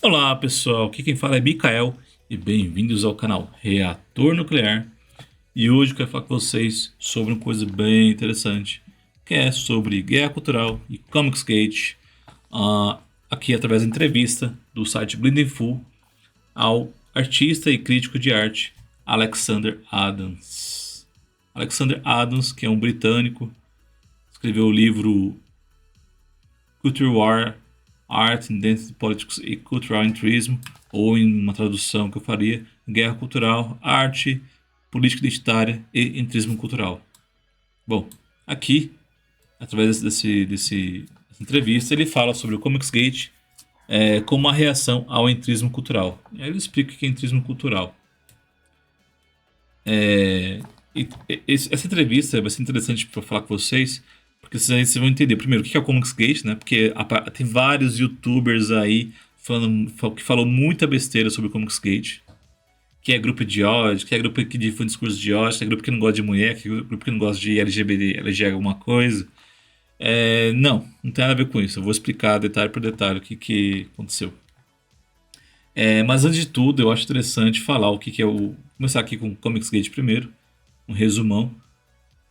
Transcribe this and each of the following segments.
Olá pessoal, aqui quem fala é Mikael e bem-vindos ao canal Reator Nuclear. E hoje eu quero falar com vocês sobre uma coisa bem interessante, que é sobre guerra cultural e Comicsgate, aqui através da entrevista do site Bleeding Full ao artista e crítico de arte Alexander Adams. Alexander Adams, que é um britânico, escreveu o livro Culture War, Art, Identity Politics e Cultural Entrism, ou em uma tradução que eu faria, Guerra Cultural, Arte, Política Identitária e Entrismo Cultural. Bom, aqui, através dessa entrevista, ele fala sobre o Comicsgate como uma reação ao entrismo cultural. E aí ele explica o que é entrismo cultural. Essa entrevista vai ser interessante para falar com vocês, porque vocês vão entender primeiro o que é o Comicsgate, né? Porque tem vários YouTubers aí que falam muita besteira sobre o Comicsgate, que é grupo de ódio, que é grupo que difunde discurso de ódio, que é grupo que não gosta de mulher, que é grupo que não gosta de LGBT, LG alguma coisa. Não tem nada a ver com isso. Eu vou explicar detalhe por detalhe o que aconteceu. Mas antes de tudo, eu acho interessante falar o que é o. Começar aqui com o Comicsgate primeiro, um resumão.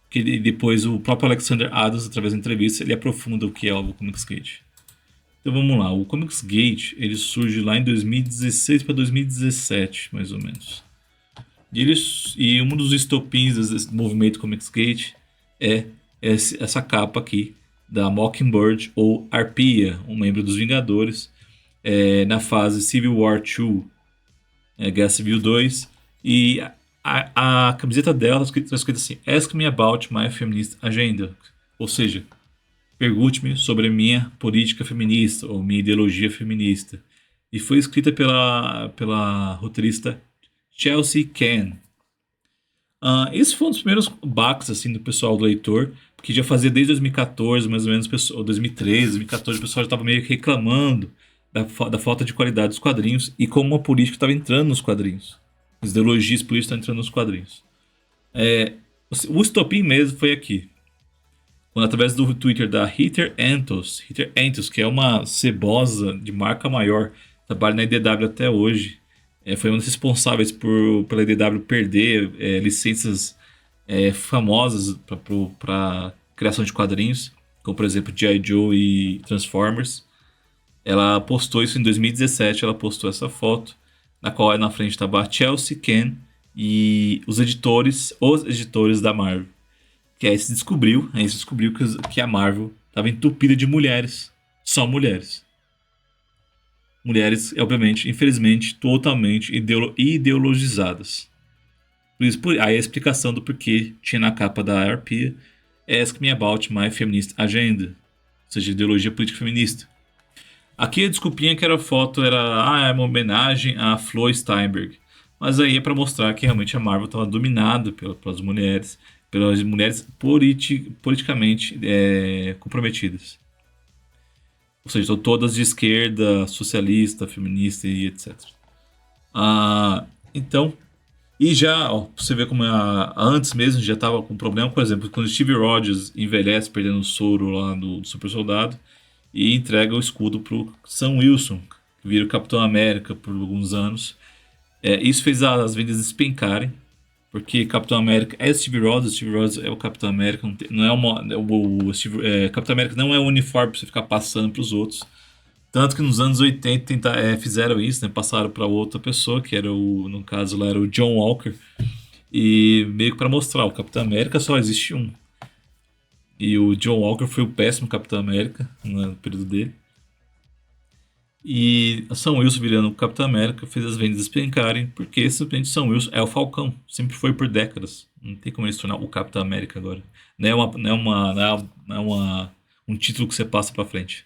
Que depois o próprio Alexander Adams, através da entrevista, ele aprofunda o que é o Comicsgate. Então vamos lá, o Comicsgate ele surge lá em 2016 para 2017, mais ou menos. E um dos estopins desse movimento Comicsgate é essa capa aqui da Mockingbird ou Arpia, um membro dos Vingadores, na fase Civil War II, Guerra Civil 2, e a camiseta dela está escrita assim: Ask me about my feminist agenda. Ou seja, pergunte-me sobre a minha política feminista ou minha ideologia feminista. E foi escrita pela roteirista Chelsea Ken. Esse foi um dos primeiros baques assim, do pessoal do leitor, porque já fazia desde 2014, mais ou menos, ou 2013, 2014, o pessoal já estava meio que reclamando da falta de qualidade dos quadrinhos e como a política estava entrando nos quadrinhos. As ideologias políticas estão entrando nos quadrinhos. O estopim mesmo foi aqui. Quando, através do Twitter da Heather Antos, que é uma cebosa de marca maior, trabalha na IDW até hoje, foi uma das responsáveis pela IDW perder licenças famosas para criação de quadrinhos, como por exemplo G.I. Joe e Transformers. Ela postou isso em 2017, ela postou essa foto, na qual na frente estava a Chelsea Ken e os editores da Marvel. Que aí se descobriu que a Marvel estava entupida de mulheres. Só mulheres. Mulheres, obviamente, infelizmente, totalmente ideologizadas. Aí a explicação do porquê tinha na capa da Arpia Ask me about my feminist agenda. Ou seja, ideologia política feminista. Aqui a desculpinha que era a foto era uma homenagem a Flo Steinberg. Mas aí é para mostrar que realmente a Marvel estava dominada pelas mulheres politicamente comprometidas. Ou seja, são todas de esquerda, socialista, feminista e etc. Então, e já, você vê como antes mesmo já estava com problema, por exemplo, quando Steve Rogers envelhece perdendo o soro lá do super soldado e entrega o escudo pro Sam Wilson, que vira o Capitão América por alguns anos. Isso fez as vendas despencarem, porque Capitão América é Steve Rogers é o Capitão América, não é Capitão América não é um uniforme para você ficar passando para os outros. Tanto que nos anos 80 fizeram isso, né? Passaram para outra pessoa, que era no caso lá era o John Walker, e meio que para mostrar, o Capitão América só existe um. E o John Walker foi o péssimo Capitão América no período dele. E a Sam Wilson virando o Capitão América fez as vendas despencarem, porque simplesmente Sam Wilson é o Falcão, sempre foi por décadas. Não tem como ele se tornar o Capitão América agora. Um título que você passa pra frente.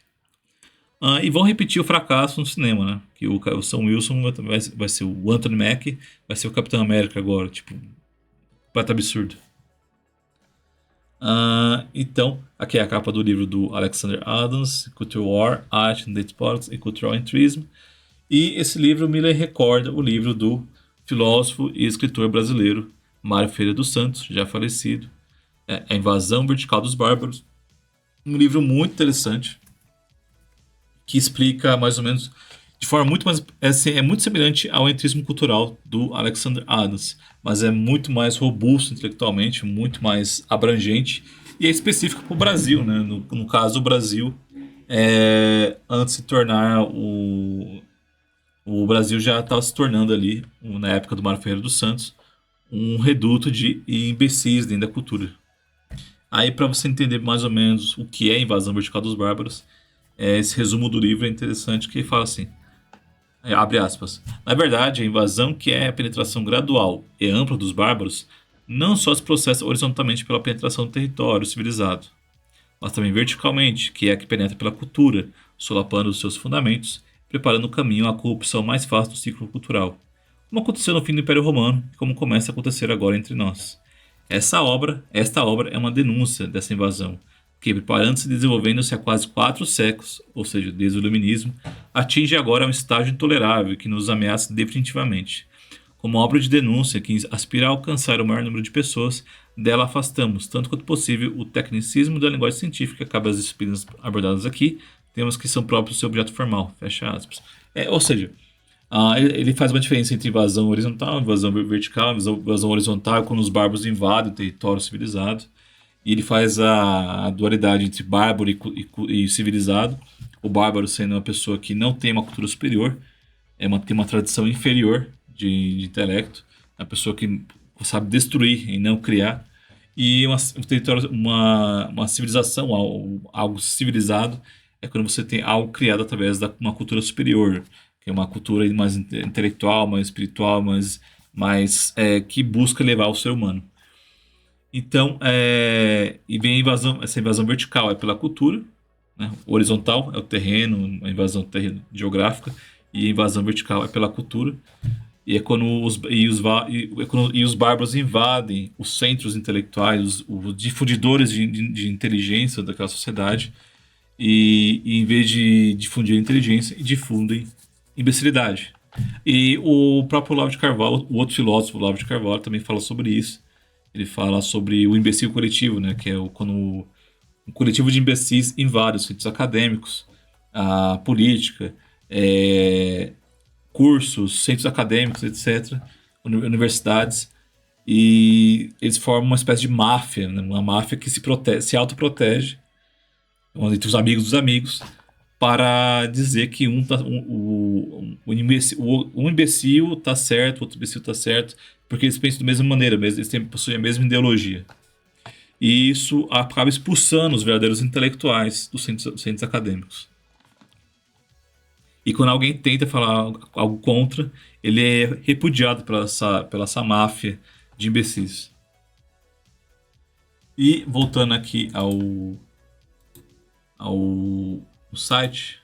E vão repetir o fracasso no cinema, né? Que o Sam Wilson vai ser o Anthony Mackie, vai ser o Capitão América agora, tipo, completo absurdo. Então, aqui é a capa do livro do Alexander Adams, Culture War, Art, Identity Politics e Cultural Entrism. E esse livro me recorda o livro do filósofo e escritor brasileiro Mário Ferreira dos Santos, já falecido, A Invasão Vertical dos Bárbaros. Um livro muito interessante, que explica mais ou menos de forma muito mais. É muito semelhante ao entrismo cultural do Alexander Adams, mas é muito mais robusto intelectualmente, muito mais abrangente e é específico para o Brasil, né? No caso, o Brasil, antes de se tornar o Brasil já estava se tornando ali, na época do Mário Ferreira dos Santos, um reduto de imbecis dentro da cultura. Aí, para você entender mais ou menos o que é a invasão vertical dos bárbaros, esse resumo do livro é interessante que fala assim, abre aspas. Na verdade, a invasão, que é a penetração gradual e ampla dos bárbaros, não só se processa horizontalmente pela penetração do território civilizado, mas também verticalmente, que é a que penetra pela cultura, solapando os seus fundamentos, preparando o caminho à corrupção mais fácil do ciclo cultural, como aconteceu no fim do Império Romano e como começa a acontecer agora entre nós. Esta obra é uma denúncia dessa invasão, que, preparando-se e desenvolvendo-se há quase 4 séculos, ou seja, desde o Iluminismo, atinge agora um estágio intolerável que nos ameaça definitivamente. Como obra de denúncia que aspira a alcançar o maior número de pessoas, dela afastamos, tanto quanto possível, o tecnicismo da linguagem científica que cabe às disciplinas abordadas aqui, temas que são próprios do seu objeto formal. Fecha aspas. Ou seja, ele faz uma diferença entre invasão horizontal, invasão vertical, invasão horizontal, é quando os bárbaros invadem o território civilizado. E ele faz a dualidade entre bárbaro e civilizado. O bárbaro sendo uma pessoa que não tem uma cultura superior, tem uma tradição inferior de intelecto, é uma pessoa que sabe destruir e não criar. E um território, uma civilização, algo civilizado, é quando você tem algo criado através de uma cultura superior, que é uma cultura mais intelectual, mais espiritual, mais que busca levar o ser humano. Então, e vem essa invasão vertical é pela cultura, né? Horizontal é o terreno, a invasão geográfica, e a invasão vertical é pela cultura. E é quando os bárbaros invadem os centros intelectuais, os difundidores de inteligência daquela sociedade, e em vez de difundir inteligência, difundem imbecilidade. E o próprio Olavo de Carvalho, o outro filósofo, Olavo de Carvalho, também fala sobre isso. Ele fala sobre o imbecil coletivo, né, que é quando um coletivo de imbecis invade os centros acadêmicos, a política, cursos, centros acadêmicos, etc., universidades, e eles formam uma espécie de máfia, né? Uma máfia que se autoprotege entre os amigos dos amigos para dizer que um imbecil está certo, o outro imbecil está certo, porque eles pensam da mesma maneira, eles possuem a mesma ideologia. E isso acaba expulsando os verdadeiros intelectuais dos centros acadêmicos. E quando alguém tenta falar algo contra, ele é repudiado pela essa máfia de imbecis. E voltando aqui ao site,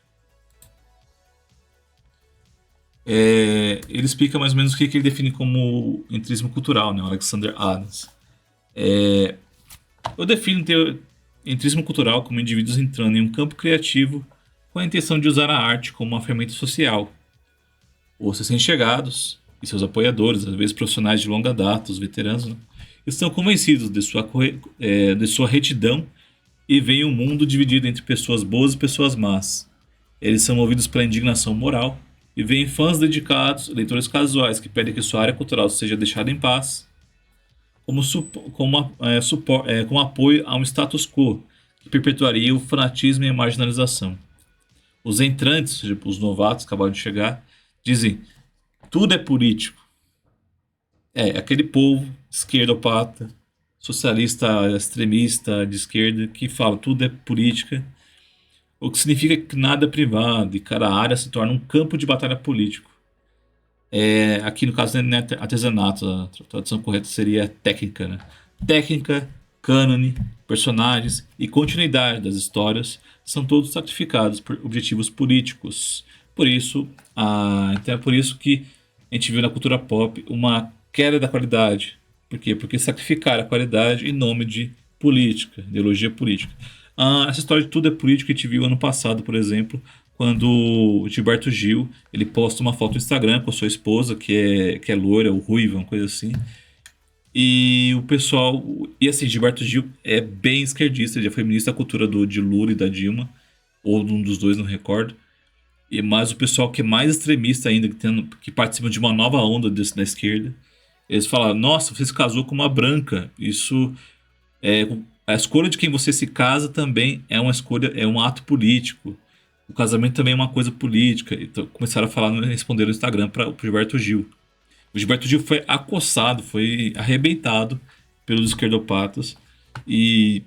ele explica mais ou menos o que ele define como entrismo cultural, né? O Alexander Adams. Eu defino entrismo cultural como indivíduos entrando em um campo criativo com a intenção de usar a arte como uma ferramenta social. Os recém-chegados e seus apoiadores, às vezes profissionais de longa data, os veteranos, né, estão convencidos de sua retidão e veem o mundo dividido entre pessoas boas e pessoas más. Eles são movidos pela indignação moral e veem fãs dedicados, leitores casuais que pedem que sua área cultural seja deixada em paz, como apoio a um status quo que perpetuaria o fanatismo e a marginalização. Os entrantes, ou seja, os novatos que acabaram de chegar, dizem: tudo é político. Aquele povo esquerdopata, socialista, extremista, de esquerda, que fala tudo é política, o que significa que nada é privado e cada área se torna um campo de batalha político. Aqui no caso não é artesanato, a tradução correta seria técnica, né? Técnica, cânone, personagens e continuidade das histórias são todos sacrificados por objetivos políticos. Então é por isso que a gente viu na cultura pop uma queda da qualidade. Por quê? Porque sacrificaram a qualidade em nome de política, ideologia política. Essa história de tudo é político que a gente viu ano passado, por exemplo, quando o Gilberto Gil ele posta uma foto no Instagram com a sua esposa, que é loira ou ruiva, uma coisa assim. E o pessoal. E assim, Gilberto Gil é bem esquerdista, ele já foi ministro da cultura de Lula e da Dilma, ou de um dos dois, não recordo. E mais o pessoal que é mais extremista ainda, que participa de uma nova onda da esquerda, eles falam: nossa, você se casou com uma branca. Isso é. A escolha de quem você se casa também é uma escolha, é um ato político. O casamento também é uma coisa política. Então começaram a falar, responder no Instagram para o Gilberto Gil. O Gilberto Gil foi acossado, foi arrebentado pelos esquerdopatas. E,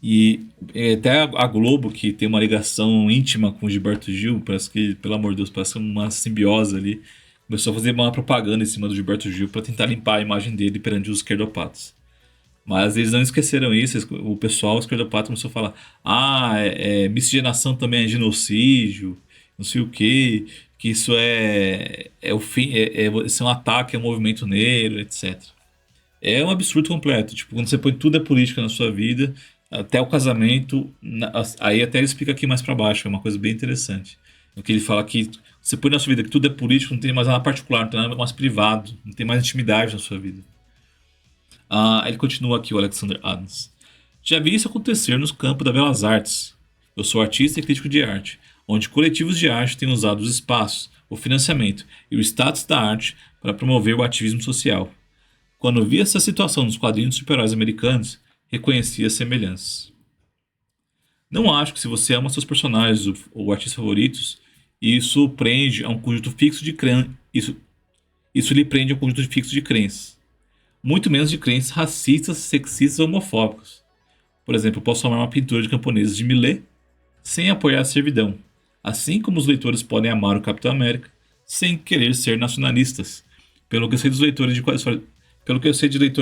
e até a Globo, que tem uma ligação íntima com o Gilberto Gil, parece que, pelo amor de Deus, parece uma simbiose ali. Começou a fazer uma propaganda em cima do Gilberto Gil para tentar limpar a imagem dele perante os esquerdopatas. Mas eles não esqueceram isso, o pessoal esquerdopata começou a falar: ah, miscigenação também é genocídio, não sei o que isso é o fim, isso é um ataque ao movimento negro, etc. É um absurdo completo. Tipo, quando você põe tudo é política na sua vida, até o casamento, aí até ele explica aqui mais pra baixo, é uma coisa bem interessante. No que ele fala que você põe na sua vida que tudo é político, não tem mais nada particular, não tem nada mais privado, não tem mais intimidade na sua vida. Ele continua aqui, o Alexander Adams. Já vi isso acontecer nos campos das belas artes. Eu sou artista e crítico de arte, onde coletivos de arte têm usado os espaços, o financiamento e o status da arte para promover o ativismo social. Quando vi essa situação nos quadrinhos de super-heróis americanos, reconheci as semelhanças. Não acho que se você ama seus personagens ou artistas favoritos, isso prende a um conjunto fixo de crenças. Isso lhe prende a um conjunto fixo de crenças. Muito menos de crenças racistas, sexistas ou homofóbicas. Por exemplo, eu posso amar uma pintura de camponeses de Millet sem apoiar a servidão, assim como os leitores podem amar o Capitão América sem querer ser nacionalistas. Pelo que eu sei de leitores de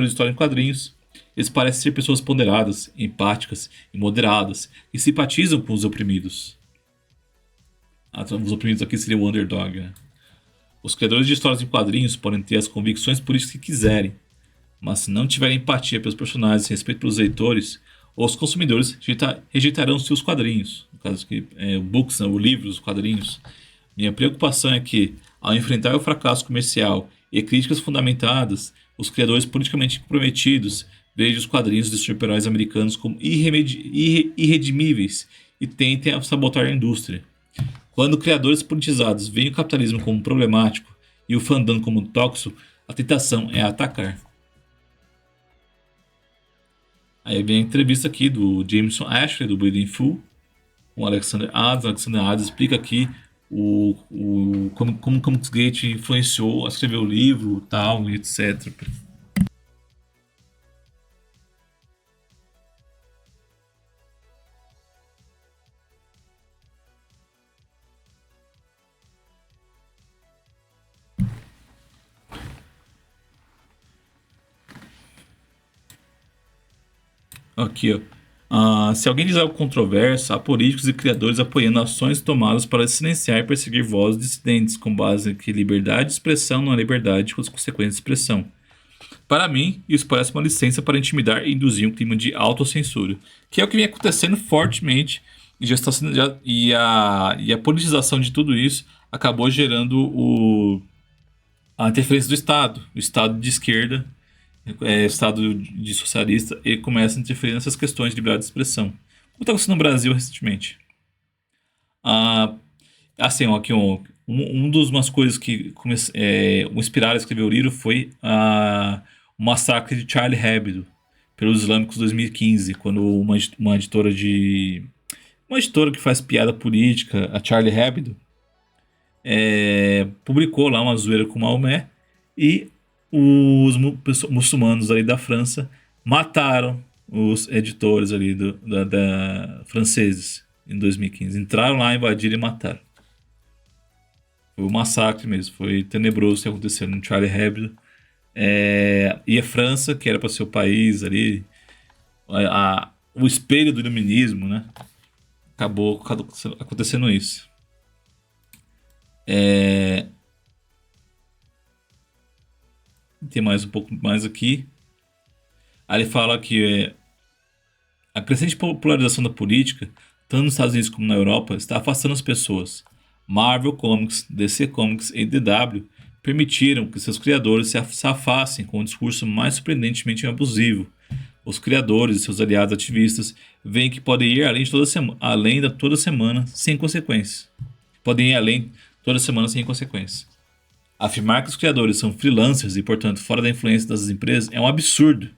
história em quadrinhos, eles parecem ser pessoas ponderadas, empáticas e moderadas e simpatizam com os oprimidos. Os oprimidos aqui seriam o underdog. Né? Os criadores de histórias em quadrinhos podem ter as convicções políticas que quiserem, mas se não tiverem empatia pelos personagens e respeito pelos leitores, os consumidores rejeitarão seus quadrinhos. No caso aqui, books, o livro, os quadrinhos. Minha preocupação é que, ao enfrentar o fracasso comercial e críticas fundamentadas, os criadores politicamente comprometidos vejam os quadrinhos dos super-heróis americanos como irredimíveis e tentem sabotar a indústria. Quando criadores politizados veem o capitalismo como problemático e o fandom como tóxico, a tentação é atacar. Aí vem a entrevista aqui do Jameson Ashley, do Bleeding Full, com o Alexander Adams. O Alexander Adams explica aqui como o Comicsgate influenciou a escrever o livro, tal, e etc. Aqui, ó. Se alguém diz algo controverso, há políticos e criadores apoiando ações tomadas para silenciar e perseguir vozes dissidentes, com base em que liberdade de expressão não é liberdade com as consequências de expressão. Para mim, isso parece uma licença para intimidar e induzir um clima de autocensura, que é o que vem acontecendo fortemente e já está sendo, e a politização de tudo isso acabou gerando a interferência do Estado, o Estado de esquerda, Estado de socialista, e começa a interferir nessas questões de liberdade de expressão, como está acontecendo no Brasil recentemente. Ah, assim, ó, aqui, umas coisas que o inspiraram a escrever o livro foi o massacre de Charlie Hebdo pelos islâmicos em 2015, quando uma editora que faz piada política, a Charlie Hebdo, publicou lá uma zoeira com Maomé e os muçulmanos ali da França mataram os editores ali franceses em 2015. Entraram lá, invadiram e mataram. Foi um massacre mesmo, foi tenebroso o que aconteceu no Charlie Hebdo. E a França, que era para ser o país ali, o espelho do iluminismo, né? Acabou acontecendo isso. Tem mais um pouco mais aqui. Aí ele fala que a crescente popularização da política, tanto nos Estados Unidos como na Europa, está afastando as pessoas. Marvel Comics, DC Comics e DW permitiram que seus criadores se afastem com um discurso mais surpreendentemente abusivo. Os criadores e seus aliados ativistas veem que podem ir além de toda semana sem consequências. podem ir além toda semana sem consequência. Afirmar que os criadores são freelancers e, portanto, fora da influência das empresas é um absurdo.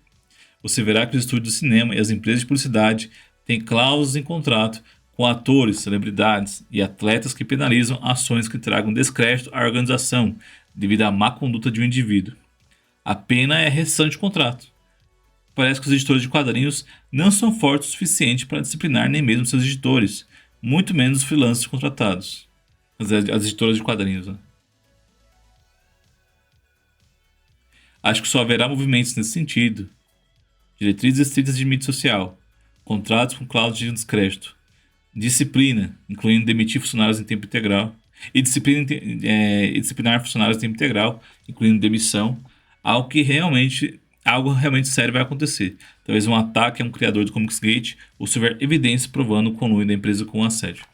Você verá que os estúdios de cinema e as empresas de publicidade têm cláusulas em contrato com atores, celebridades e atletas que penalizam ações que tragam descrédito à organização devido à má conduta de um indivíduo. A pena é rescisão de contrato. Parece que os editores de quadrinhos não são fortes o suficiente para disciplinar nem mesmo seus editores, muito menos os freelancers contratados. As editoras de quadrinhos, né? Acho que só haverá movimentos nesse sentido. Diretrizes estritas de mídia social, contratos com cláusulas de descrédito, disciplina, incluindo demitir funcionários em tempo integral, e disciplinar funcionários em tempo integral, incluindo demissão, algo realmente sério vai acontecer. Talvez um ataque a um criador do Comicsgate, ou se houver evidências provando o conluio da empresa com o assédio.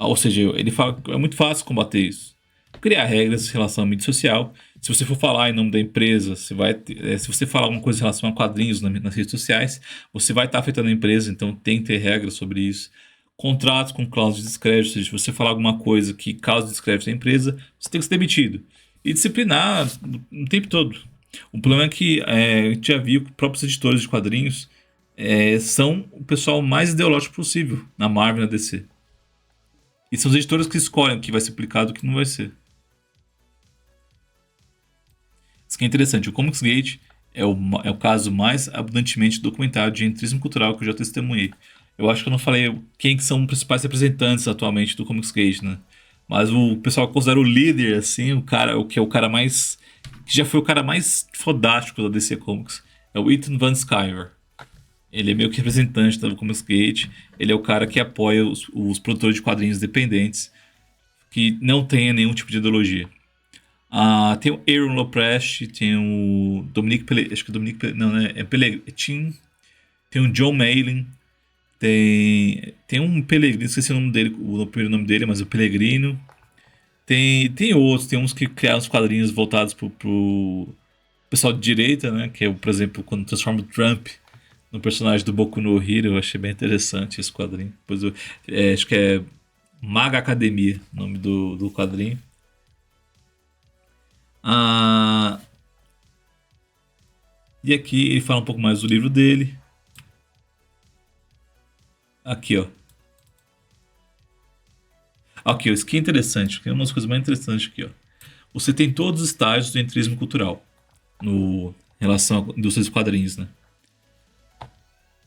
Ou seja, ele fala que é muito fácil combater isso. Criar regras em relação à mídia social. Se você for falar em nome da empresa, se você falar alguma coisa em relação a quadrinhos nas redes sociais, você vai estar afetando a empresa, então tem que ter regras sobre isso. Contratos com cláusulas de descrédito, ou seja, se você falar alguma coisa que cause descrédito à empresa, você tem que ser demitido. E disciplinar o tempo todo. O problema é que a gente já viu que próprios editores de quadrinhos são o pessoal mais ideológico possível na Marvel e na DC. E são os editores que escolhem o que vai ser publicado e o que não vai ser. Isso que é interessante. O Comicsgate é o caso mais abundantemente documentado de entrismo cultural que eu já testemunhei. Eu acho que eu não falei quem que são os principais representantes atualmente do Comicsgate, né? Mas o pessoal considera o líder, assim, o que é o cara mais... que já foi o cara mais fodástico da DC Comics. É o Ethan Van Sciver. Ele é meio que representante do Comicsgate. Ele é o cara que apoia os produtores de quadrinhos independentes que não tenha nenhum tipo de ideologia. Tem o Aaron Lopresti, tem o Dominique Pellegrini, acho que é Dominique Pellegrini, não, né? É Pellegrini. Tem o John Malin. Tem um Pellegrino, esqueci o nome dele, o primeiro nome dele, mas o Pellegrino. Tem outros, tem uns que criaram os quadrinhos voltados pro pessoal de direita, né? Que é, por exemplo, quando transforma o Trump no personagem do Boku no Hero, eu achei bem interessante esse quadrinho. Depois acho que é Maga Academia, o nome do quadrinho. E aqui ele fala um pouco mais do livro dele. Aqui, ó. Aqui, ó, isso aqui é interessante. É uma das coisas mais interessantes aqui, ó. Você tem todos os estágios do entrismo cultural em relação à indústria dos quadrinhos, né?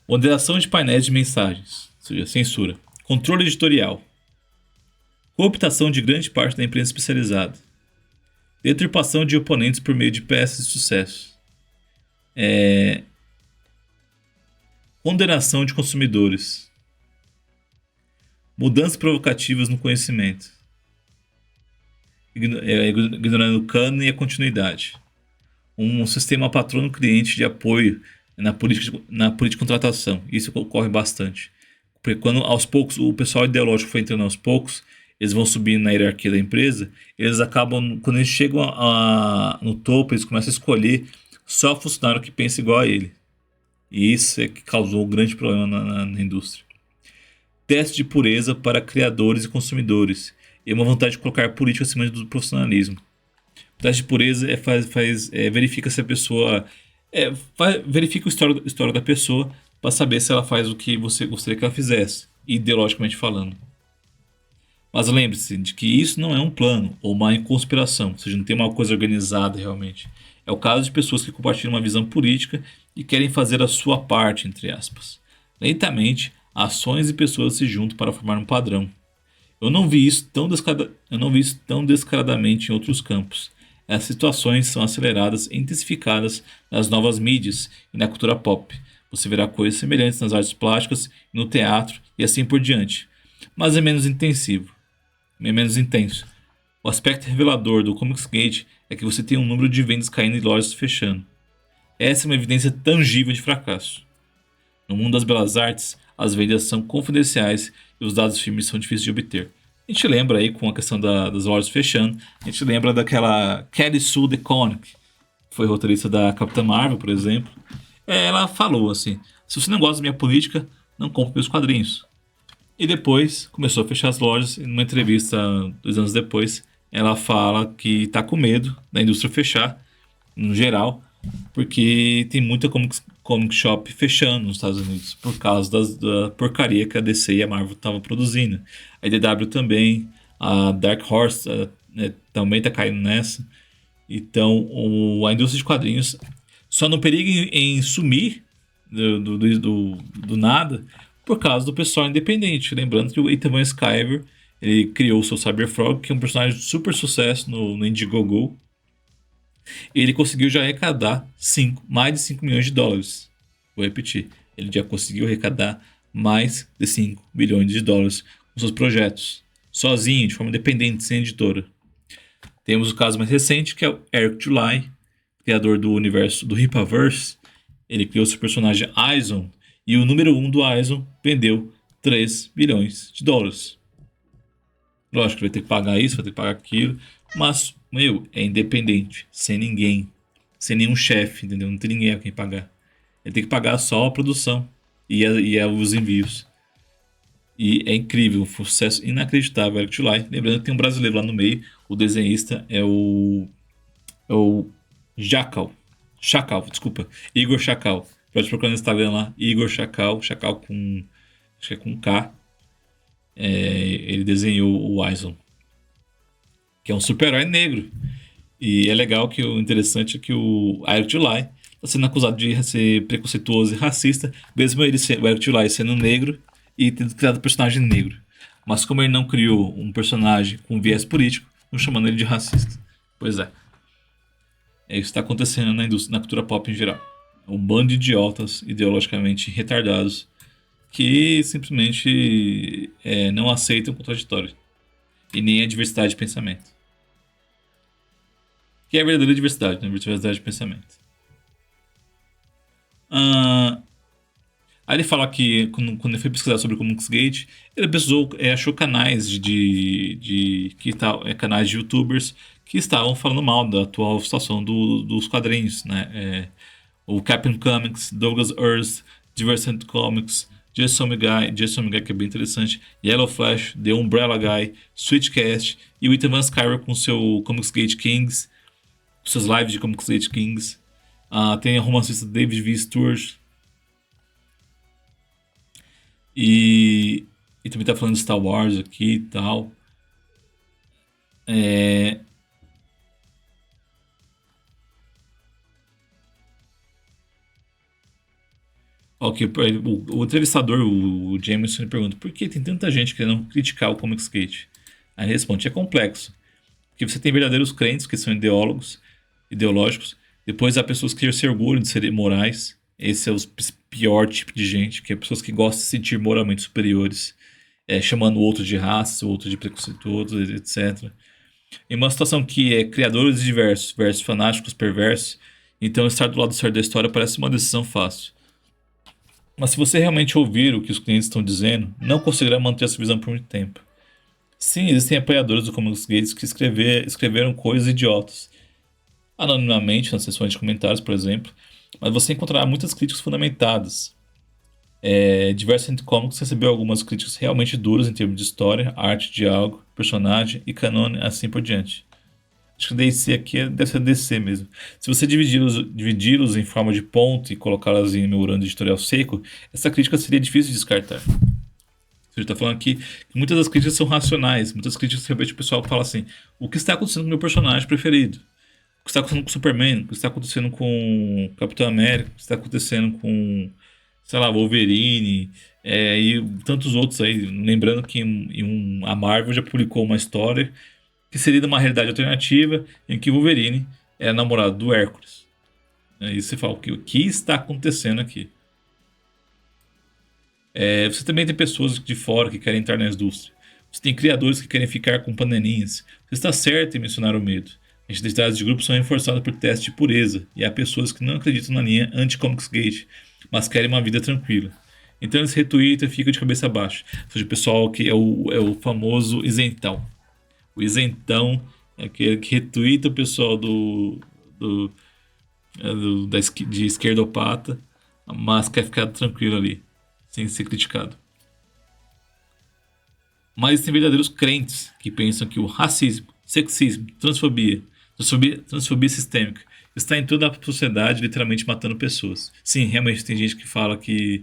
Moderação de painéis de mensagens, ou seja, censura. Controle editorial. Cooptação de grande parte da imprensa especializada. Deturpação de oponentes por meio de peças de sucesso. Condenação de consumidores. Mudanças provocativas no conhecimento. Ignorando o cano e a continuidade. Um sistema patrono-cliente de apoio na política de contratação. Isso ocorre bastante. Porque quando aos poucos o pessoal ideológico foi entrando aos poucos, eles vão subindo na hierarquia da empresa, eles acabam, quando eles chegam no topo, eles começam a escolher só funcionário que pensa igual a ele. E isso é que causou um grande problema na indústria. Teste de pureza para criadores e consumidores. E uma vontade de colocar política acima do profissionalismo. O teste de pureza verifica se a pessoa... verifica o histórico da pessoa para saber se ela faz o que você gostaria que ela fizesse, ideologicamente falando. Mas lembre-se de que isso não é um plano ou uma conspiração, ou seja, não tem uma coisa organizada realmente. É o caso de pessoas que compartilham uma visão política e querem fazer a sua parte, entre aspas. Lentamente, ações e pessoas se juntam para formar um padrão. Eu não vi isso tão descaradamente em outros campos. As situações são aceleradas e intensificadas nas novas mídias e na cultura pop. Você verá coisas semelhantes nas artes plásticas, no teatro e assim por diante. Mas é menos intenso. O aspecto revelador do Comicsgate é que você tem um número de vendas caindo e lojas fechando. Essa é uma evidência tangível de fracasso. No mundo das belas artes, as vendas são confidenciais e os dados firmes são difíceis de obter. A gente lembra aí com a questão das lojas fechando, a gente lembra daquela Kelly Sue DeConnick, que foi roteirista da Capitã Marvel, por exemplo. Ela falou assim: se você não gosta da minha política, não compre meus quadrinhos. E depois começou a fechar as lojas. E numa entrevista 2 anos depois, ela fala que tá com medo da indústria fechar, no geral, porque tem muita comic shop fechando nos Estados Unidos por causa da porcaria que a DC e a Marvel estavam produzindo. A IDW também, a Dark Horse né, também tá caindo nessa. Então, a indústria de quadrinhos só não periga em sumir do nada por causa do pessoal independente. Lembrando que o Ethan Sciver ele criou o seu Cyberfrog, que é um personagem de super sucesso no Indiegogo. E ele conseguiu já arrecadar mais de 5 milhões de dólares. Vou repetir, ele já conseguiu arrecadar mais de 5 bilhões de dólares com seus projetos, sozinho, de forma independente, sem editora. Temos o caso mais recente, que é o Eric July, criador do universo do Ripaverse. Ele criou seu personagem Aizon, e o número 1 do Aizon vendeu 3 bilhões de dólares. Lógico que vai ter que pagar isso, vai ter que pagar aquilo, mas, é independente, sem ninguém, sem nenhum chefe, entendeu? Não tem ninguém a quem pagar. Ele tem que pagar só a produção e os envios. E é incrível, um sucesso inacreditável, Eric July. Lembrando que tem um brasileiro lá no meio, o desenhista é o Jacal. Chacal, desculpa. Igor Chacal. Pode procurar no Instagram lá, Igor Chacal. Chacal com. Acho que é com K. Ele desenhou o Aizon, que é um super-herói negro. E é legal que o interessante é que o Eric July está sendo acusado de ser preconceituoso e racista, mesmo o Eric July sendo negro e tendo criado um personagem negro. Mas como ele não criou um personagem com viés político, estão chamando ele de racista. Pois é. É isso que está acontecendo na indústria, na cultura pop em geral. Um bando de idiotas ideologicamente retardados que simplesmente não aceitam o contraditório e nem a diversidade de pensamento. Que é a verdadeira diversidade, né? Diversidade de pensamento. Ah, Aí ele fala que quando ele foi pesquisar sobre o Comicsgate, ele achou canais canais de YouTubers que estavam falando mal da atual situação dos quadrinhos, né? O Captain Comics, Douglas Earth, Divergent Comics, Jason Guy que é bem interessante, Yellow Flash, The Umbrella Guy, Switchcast e o Ethan Van Sciver com seu Comicsgate Kings, suas lives de Comicsgate Kings. Tem a romancista David V. Stewart. E também tá falando de Star Wars aqui e tal. É... Ok, o entrevistador, o Jameson, pergunta por que tem tanta gente querendo criticar o Comicsgate? Aí ele responde, é complexo. Porque você tem verdadeiros crentes que são ideológicos. Depois há pessoas que se orgulham de serem morais. Esse é o pior tipo de gente, que é pessoas que gostam de se sentir moralmente superiores, chamando o outro de raça, o outro de preconceituoso, etc. Em uma situação que é criadores diversos versus fanáticos perversos, então estar do lado certo da história parece uma decisão fácil. Mas se você realmente ouvir o que os clientes estão dizendo, não conseguirá manter essa visão por muito tempo. Sim, existem apoiadores do Comics Gates que escreveram coisas idiotas, anonimamente nas sessões de comentários, por exemplo, mas você encontrará muitas críticas fundamentadas. Divergent Comics recebeu algumas críticas realmente duras em termos de história, arte, diálogo, personagem e canone, assim por diante. Acho que DC aqui deve ser DC mesmo. Se você dividi-los em forma de ponto e colocá-las em memorando editorial seco, essa crítica seria difícil de descartar. Você está falando aqui que muitas das críticas são racionais, muitas críticas realmente o pessoal fala assim: o que está acontecendo com o meu personagem preferido? O que está acontecendo com o Superman? O que está acontecendo com o Capitão América? O que está acontecendo com, sei lá, Wolverine? E tantos outros aí. Lembrando que a Marvel já publicou uma história que seria uma realidade alternativa em que Wolverine é namorado do Hércules. Aí você fala: o que está acontecendo aqui? Você também tem pessoas de fora que querem entrar na indústria. Você tem criadores que querem ficar com panelinhas. Você está certo em mencionar o medo. As identidades de grupo são reforçadas por testes de pureza, e há pessoas que não acreditam na linha anti-Comicsgate, mas querem uma vida tranquila. Então eles retweetam e ficam de cabeça baixa. Ou seja, o pessoal que é o famoso isentão. O isentão é aquele que retweeta o pessoal do, de esquerdopata, mas quer ficar tranquilo ali, sem ser criticado. Mas tem verdadeiros crentes que pensam que o racismo, sexismo, transfobia sistêmica está em toda a sociedade, literalmente matando pessoas. Sim, realmente tem gente que fala que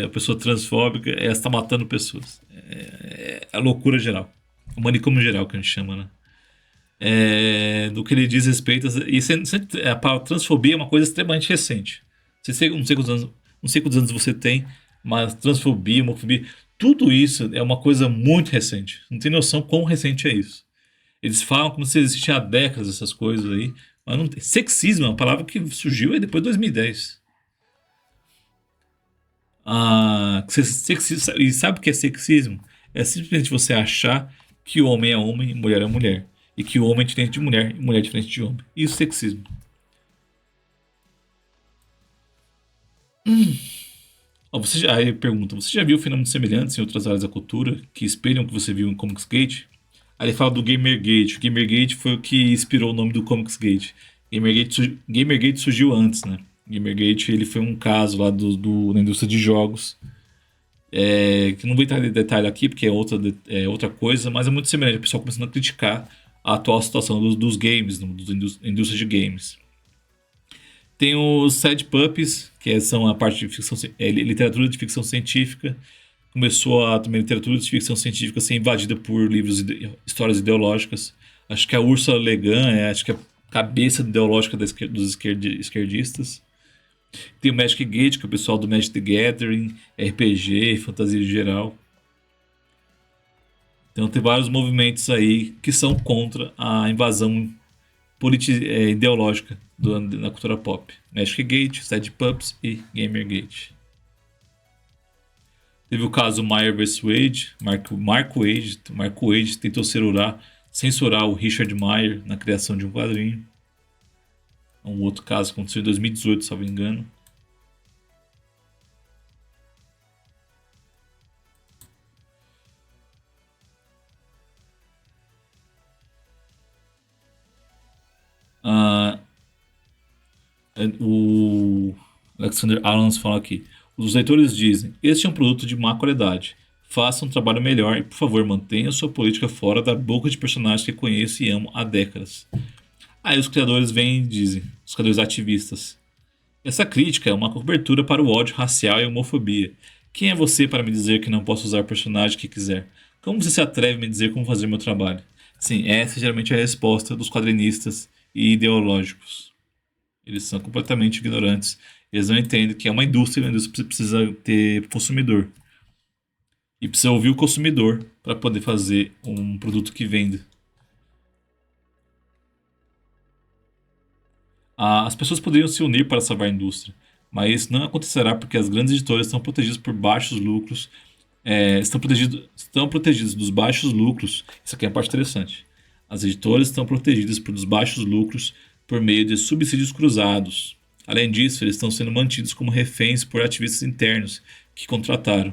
a pessoa transfóbica está matando pessoas. É a loucura geral. O manicômio geral que a gente chama, né? Do que ele diz respeito. A palavra transfobia é uma coisa extremamente recente. Não sei quantos anos você tem, mas transfobia, homofobia, tudo isso é uma coisa muito recente. Não tem noção quão recente é isso. Eles falam como se existissem há décadas essas coisas aí, mas não tem. Sexismo é uma palavra que surgiu aí depois de 2010. E sabe o que é sexismo? É simplesmente você achar que homem é homem e mulher é mulher. E que o homem é diferente de mulher e mulher é diferente de homem. Isso é sexismo. Aí pergunta, você já viu fenômenos semelhantes em outras áreas da cultura que espelham o que você viu em Comicsgate? Aí ele fala do Gamergate. O Gamergate foi o que inspirou o nome do Comicsgate. Gamergate surgiu antes, né? Gamergate ele foi um caso lá da indústria de jogos. Que não vou entrar em detalhe aqui porque é outra coisa, mas é muito semelhante. O pessoal começando a criticar a atual situação dos games, da indústria de games. Tem os Sad Puppies, são a parte de literatura de ficção científica. Começou a também literatura de ficção científica ser invadida por histórias ideológicas. Acho que a Ursula Le Guin acho que a cabeça ideológica dos esquerdistas. Tem o Magic Gate, que é o pessoal do Magic the Gathering, RPG, fantasia em geral. Então tem vários movimentos aí que são contra a invasão ideológica na cultura pop. Magic Gate, Sad Pups e Gamergate. Teve o caso Meyer vs Wade. Marco Wade tentou censurar o Richard Meyer na criação de um quadrinho. Um outro caso que aconteceu em 2018, se não me engano. Ah, o Alexander Allens fala aqui. Os leitores dizem: este é um produto de má qualidade. Faça um trabalho melhor e, por favor, mantenha sua política fora da boca de personagens que conheço e amo há décadas. Aí os criadores vêm e dizem, os criadores ativistas: essa crítica é uma cobertura para o ódio racial e a homofobia. Quem é você para me dizer que não posso usar o personagem que quiser? Como você se atreve a me dizer como fazer meu trabalho? Sim, essa geralmente é a resposta dos quadrinistas e ideológicos. Eles são completamente ignorantes. Eles não entendem que é uma indústria, a indústria precisa ter consumidor. E precisa ouvir o consumidor para poder fazer um produto que venda. As pessoas poderiam se unir para salvar a indústria, mas isso não acontecerá porque as grandes editoras estão protegidas por baixos lucros, estão protegidas dos baixos lucros. Isso aqui é a parte interessante. As editoras estão protegidas dos baixos lucros por meio de subsídios cruzados. Além disso, eles estão sendo mantidos como reféns por ativistas internos que contrataram.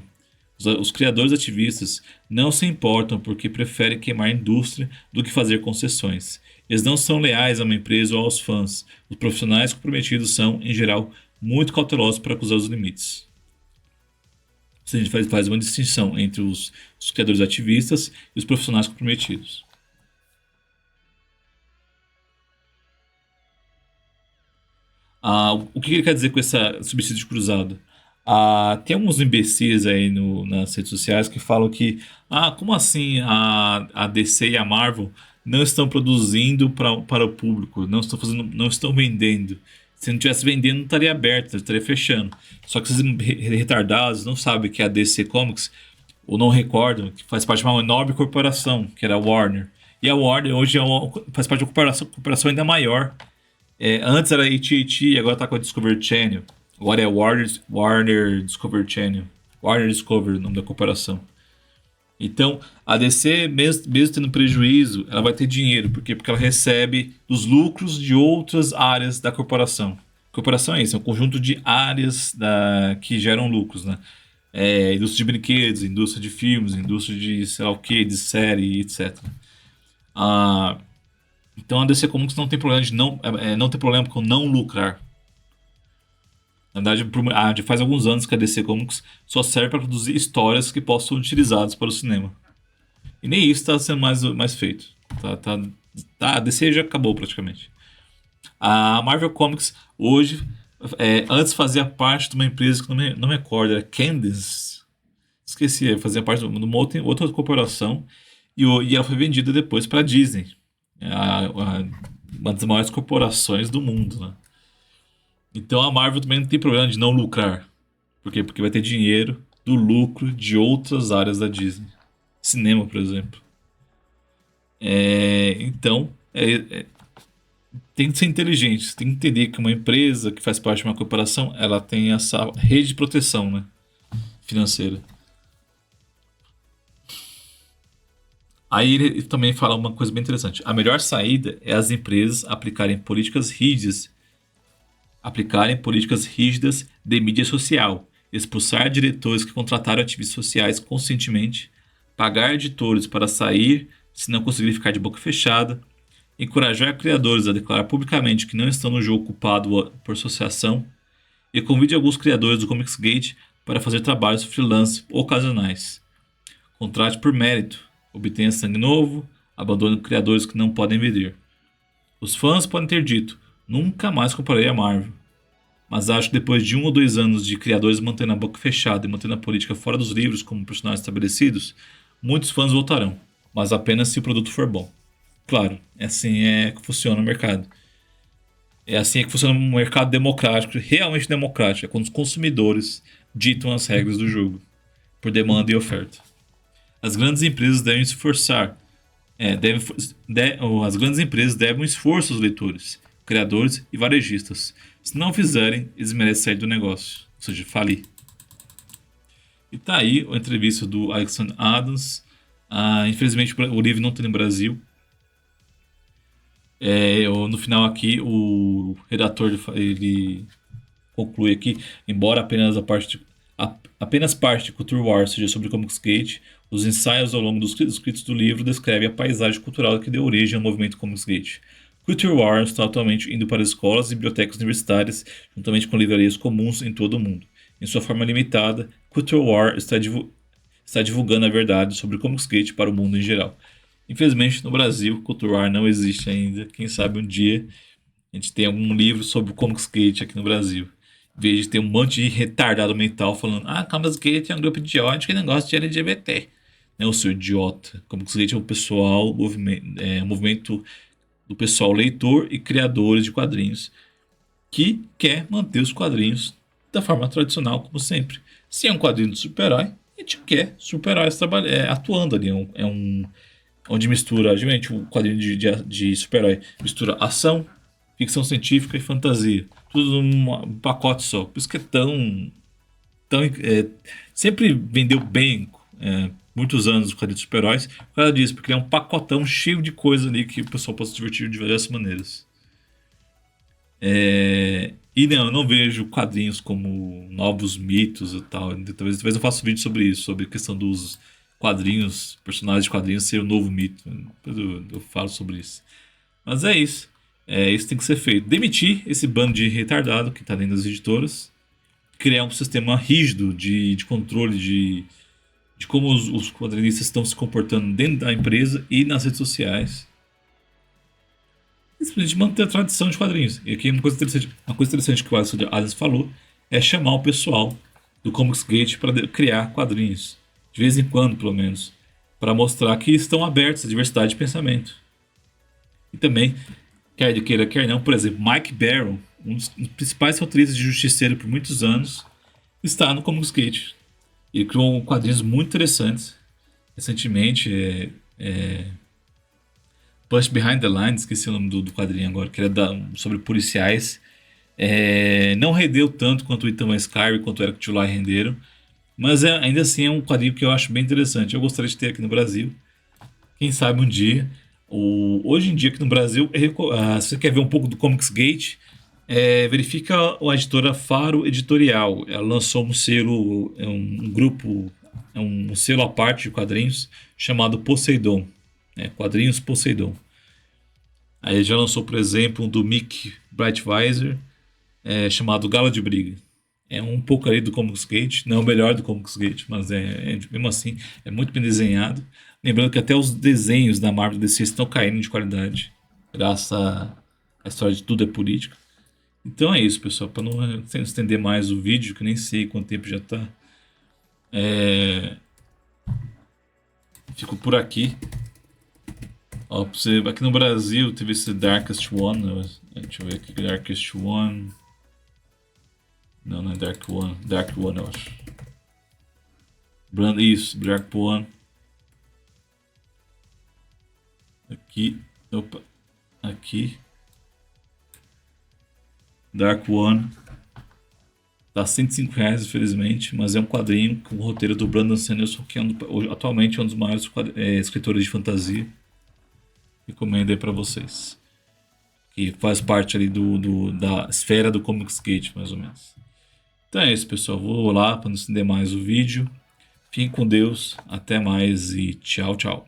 Os criadores ativistas não se importam porque preferem queimar a indústria do que fazer concessões. Eles não são leais a uma empresa ou aos fãs. Os profissionais comprometidos são, em geral, muito cautelosos para acusar os limites. A gente faz uma distinção entre os criadores ativistas e os profissionais comprometidos. O que ele quer dizer com esse subsídio cruzado? Tem alguns imbecis aí nas redes sociais que falam que, como assim a DC e a Marvel não estão produzindo para o público, não estão vendendo. Se não estivesse vendendo, não estaria aberto, estaria fechando. Só que esses retardados não sabem que a DC Comics, ou não recordam, que faz parte de uma enorme corporação, que era a Warner. E a Warner hoje faz parte de uma corporação ainda maior. Antes era AT&T, agora está com a Discovery Channel. Agora é Warner Discovery Channel. Warner Discovery, o nome da corporação. Então, a DC, mesmo tendo prejuízo, ela vai ter dinheiro. Por quê? Porque ela recebe dos lucros de outras áreas da corporação. Corporação é isso, é um conjunto de áreas que geram lucros, né? Indústria de brinquedos, indústria de filmes, indústria de sei lá o que, de série, etc. Então a DC Comics não tem problema não tem problema com não lucrar. Na verdade, faz alguns anos que a DC Comics só serve para produzir histórias que possam ser utilizadas para o cinema. E nem isso está sendo mais feito. A DC já acabou praticamente. A Marvel Comics hoje, antes fazia parte de uma empresa que não me recordo, era Candice. Esqueci, fazia parte de uma outra corporação e ela foi vendida depois para a Disney, uma das maiores corporações do mundo, né? Então a Marvel também não tem problema de não lucrar. Por quê? Porque vai ter dinheiro do lucro de outras áreas da Disney. Cinema, por exemplo. Então, tem que ser inteligente. Você tem que entender que uma empresa que faz parte de uma corporação, ela tem essa rede de proteção, né, financeira. Aí ele também fala uma coisa bem interessante. A melhor saída é as empresas aplicarem políticas rígidas de mídia social, expulsar diretores que contrataram ativistas sociais conscientemente, pagar editores para sair se não conseguirem ficar de boca fechada, encorajar criadores a declarar publicamente que não estão no jogo culpado por associação e convide alguns criadores do Comicsgate para fazer trabalhos freelance ocasionais. Contrate por mérito, obtenha sangue novo, abandone criadores que não podem vender. Os fãs podem ter dito, nunca mais comprarei a Marvel. Mas acho que depois de 1 ou 2 anos de criadores mantendo a boca fechada e mantendo a política fora dos livros como personagens estabelecidos, muitos fãs voltarão, mas apenas se o produto for bom. Claro, é assim que funciona o mercado. É assim que funciona um mercado democrático, realmente democrático, é quando os consumidores ditam as regras do jogo, por demanda e oferta. As grandes empresas devem se esforçar. As grandes empresas devem um esforço aos leitores, criadores e varejistas. Se não fizerem, eles merecem sair do negócio, ou seja, falir. E tá aí a entrevista do Alexander Adams. Infelizmente o livro não tem no Brasil. No final aqui, o redator ele conclui aqui, embora apenas parte de Culture War seja sobre Comicsgate, os ensaios ao longo dos escritos do livro descrevem a paisagem cultural que deu origem ao movimento Comicsgate. Culture War está atualmente indo para escolas e bibliotecas universitárias, juntamente com livrarias comuns em todo o mundo. Em sua forma limitada, Culture War está divulgando a verdade sobre Comicsgate para o mundo em geral. Infelizmente, no Brasil, Culture War não existe ainda. Quem sabe um dia a gente tem algum livro sobre o Comicsgate aqui no Brasil. Em vez de ter um monte de retardado mental falando Comicsgate é um grupo de ódio que não gosta de LGBT. Não, seu idiota. Comicsgate é um movimento do pessoal leitor e criadores de quadrinhos que quer manter os quadrinhos da forma tradicional, como sempre. Se é um quadrinho de super-herói, a gente quer super-heróis atuando ali. Onde mistura, gente, o quadrinho de super-herói mistura ação, ficção científica e fantasia. Tudo num pacote só. Por isso que é sempre vendeu bem muitos anos o quadrinho de super-heróis por causa disso, porque é um pacotão cheio de coisa ali que o pessoal pode se divertir de diversas maneiras. E não, eu não vejo quadrinhos como novos mitos e tal. Talvez eu faça um vídeo sobre isso, sobre a questão dos quadrinhos, personagens de quadrinhos ser o novo mito. Depois eu falo sobre isso. Mas é isso. Isso tem que ser feito. Demitir esse bando de retardado que está dentro das editoras. Criar um sistema rígido de controle de como os quadrinistas estão se comportando dentro da empresa e nas redes sociais. E simplesmente manter a tradição de quadrinhos. E aqui uma coisa interessante que o Alexander Adams falou é chamar o pessoal do Comicsgate para criar quadrinhos. De vez em quando, pelo menos. Para mostrar que estão abertos à diversidade de pensamento. E também, quer queira, quer não, por exemplo, Mike Baron, um dos principais roteiristas de Justiceiro por muitos anos, está no Comicsgate. Ele criou quadrinhos muito interessantes. Recentemente, Punch Behind the Lines, esqueci o nome do quadrinho agora, que era sobre policiais. Não rendeu tanto quanto o Itama Skyrim, quanto o Eric July renderam. Mas ainda assim é um quadrinho que eu acho bem interessante. Eu gostaria de ter aqui no Brasil. Quem sabe um dia. Hoje em dia aqui no Brasil, se você quer ver um pouco do Comicsgate, verifica a editora Faro Editorial. Ela lançou um selo, um grupo, um selo à parte de quadrinhos chamado Poseidon. Quadrinhos Poseidon. Aí já lançou, por exemplo, um do Mick Breitweiser, chamado Gala de Briga. É um pouco ali do Comics Gate, não é o melhor do Comics Gate, mas mesmo assim é muito bem desenhado. Lembrando que até os desenhos da Marvel DC estão caindo de qualidade, graças à história de tudo é política. Então é isso, pessoal. Para não estender mais o vídeo, que eu nem sei quanto tempo já tá, fico por aqui. Ó, aqui no Brasil teve esse Darkest One. Deixa eu ver aqui, Darkest One. Não, não é Dark One. Dark One, eu acho. Isso, Dark One. Aqui. Opa. Aqui. Dark One. Tá R$ 105, infelizmente, mas é um quadrinho com o roteiro do Brandon Sanderson, que atualmente é um dos maiores escritores de fantasia. Recomendo aí pra vocês. Que faz parte ali da esfera do Comics Gate, mais ou menos. Então é isso, pessoal. Vou lá para não estender mais o vídeo. Fiquem com Deus. Até mais e tchau, tchau.